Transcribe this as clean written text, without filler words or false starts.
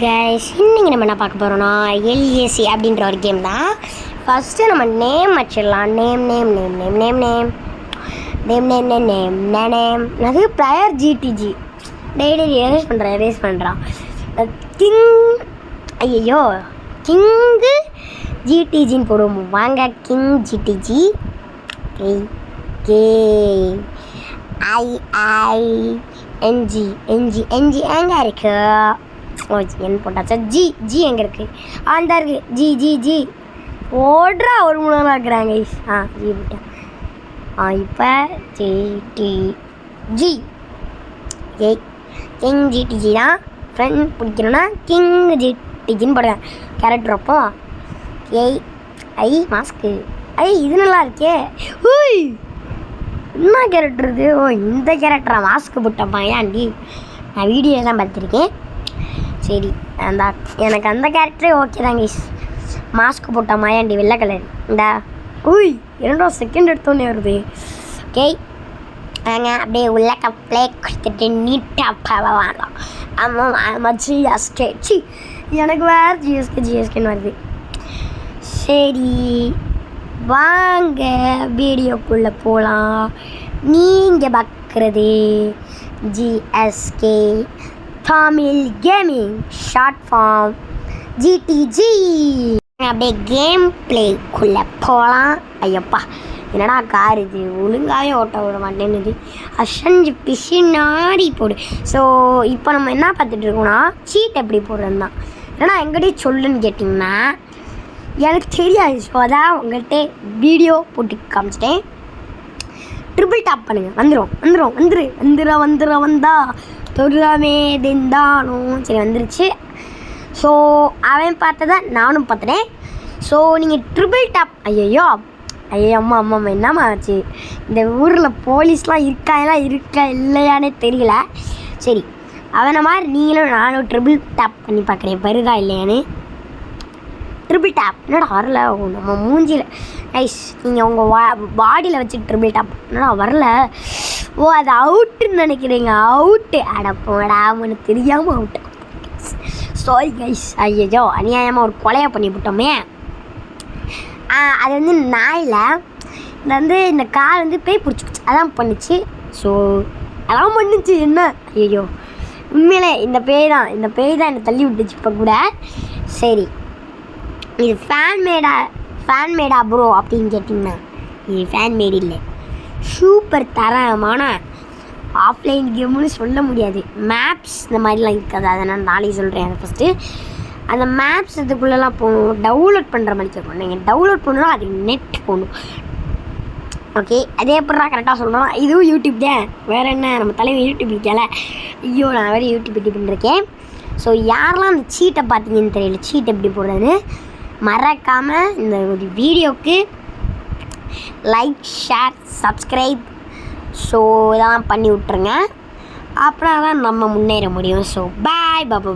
Guys, இன்னைக்கு நம்ம என்ன பார்க்க போகிறோம்னா எல்ஏசி அப்படின்ற ஒரு கேம் தான். ஃபஸ்ட்டு நம்ம நேம் வச்சிடலாம். நேம் அது பிளேயர் ஜிடிஜி. டெய்லி எரேஸ் பண்ணுறான் கிங். ஐயோ, கிங்கு ஜிடிஜின்னு போடுவோம். வாங்க, கிங் ஜிடிஜி. என்ஜி எங்கே இருக்கு? ஓ, என் போட்டாச்சா? ஜி எங்கே இருக்குது? அந்த இருக்குது. ஜி ஓடுறா ஒரு 3 நாள் இருக்கிறாங்க. ஜி போட்டேன். இப்போ ஜிடிஜி. கிங் ஜிடிஜி தான். ஃப்ரெண்ட் பிடிக்கணும்னா கிங் ஜிடிஜின்னு போடுவேன். கேரக்டர் அப்போ மாஸ்க்கு. இது நல்லா இருக்கே. என்ன கேரக்டர் இது? ஓ, இந்த கேரக்டரா? மாஸ்க்கு போட்டப்பா ஏன்டி? நான் வீடியோ தான் பார்த்துருக்கேன். சரி, எனக்கு அந்த கேரக்டரே ஓகே தாங்க. மாஸ்க்கு போட்ட மாயாண்டி வெள்ளை கலர். இந்தா 2 செகண்ட் எடுத்தோன்னே வருது. ஓகே, நாங்கள் அப்படியே உள்ள கப்ளே கொடுத்துட்டு நீட்டாக வாங்கலாம். ஆமாம், ஜிஎஸ்கே. எனக்கு வேறு ஜிஎஸ்கேன்னு வருது. சரி, வாங்க வீடியோக்குள்ளே போகலாம். நீங்கள் பார்க்குறது GSK Tamil gaming, short form GTG. அப்படியே கேம் பிளேக்குள்ளே போகலாம். ஐயப்பா, என்னடா கார் இது ஒழுங்காகவே ஓட்ட விட மாட்டேன்னுது. அசஞ்சு பிசினாடி போடு. ஸோ இப்போ நம்ம என்ன பார்த்துட்டு இருக்கோம்னா சீட் எப்படி போடுறது தான். ஏன்னா எங்கிட்டே சொல்லுன்னு கேட்டிங்கன்னா எனக்கு தெரியாது. ஸோ அதான் உங்கள்கிட்ட வீடியோ போட்டு காமிச்சிட்டேன். ட்ரிபிள் டாப் பண்ணுங்கள். வந்தா தொடுறாமே திந்தானும். சரி, வந்துருச்சு. ஸோ அவன் பார்த்ததை நானும் பார்த்துட்டேன். ஸோ நீங்கள் ட்ரிபிள் டாப். ஐயோ அம்மா என்னம்மா ஆச்சு? இந்த ஊரில் போலீஸ்லாம் இருக்கா இல்லையானே தெரியல. சரி, அவனை மாதிரி நீங்களும் நானும் ட்ரிபிள் டாப் பண்ணி பார்க்குறேன், வருதா இல்லையான்னு. ட்ரிபிள் டாப் என்னடா வரல? நம்ம மூஞ்சியில் நைஸ். நீங்கள் உங்கள் பாடியில் வச்சு ட்ரிபிள் டாப் என்னடா வரல? ஓ, அது அவுட்டுன்னு நினைக்கிறீங்க. அவுட்டு அடப்போடா, அவனுக்கு தெரியாமல் அவுட்டு. Sorry guys. ஐயோ, அநியாயமாக ஒரு கொலையை பண்ணி விட்டோமே. அது நாயில் இந்த கால் பேய் பிடிச்சிக்கிச்சு, அதான் பண்ணிச்சு. ஸோ அதான் பண்ணிச்சு. என்ன ஐயோ, உண்மையிலே இந்த பேய் தான் என்னை தள்ளி விட்டுச்சு இப்போ கூட. சரி, இது ஃபேன் மேடா ப்ரோ அப்படின்னு கேட்டிங்கன்னா இது ஃபேன் மேட் இல்லை. சூப்பர் தரமான ஆஃப்லைன் கேம்னு சொல்ல முடியாது. மேப்ஸ் இந்த மாதிரிலாம் இருக்காது. அதை நான் நாளைக்கு சொல்கிறேன். அதை ஃபஸ்ட்டு அந்த மேப்ஸ் இதுக்குள்ளெல்லாம் போகணும், டவுன்லோட் பண்ணுற மாதிரி கேட்கணும். நீங்கள் டவுன்லோட் பண்ணணும், அது நெட் போகணும். ஓகே, அதே எப்படா கரெக்டாக சொல்கிறோம். இதுவும் யூடியூப் தான், வேறு என்ன? நம்ம தலைவர் யூடியூப் இருக்கல. ஐயோ, நான் வேறு யூடியூப் பண்ணிருக்கேன். ஸோ யாரெல்லாம் அந்த சீட்டை பார்த்தீங்கன்னு தெரியல, சீட் எப்படி போடுறதுன்னு மறக்காமல் இந்த ஒரு வீடியோவுக்கு லைக், ஷேர், சப்ஸ்கிரைப் ஸோ இதெல்லாம் பண்ணி விட்ருங்க. அப்புறம் தான் நம்ம முன்னேற முடியும். So bye Baba.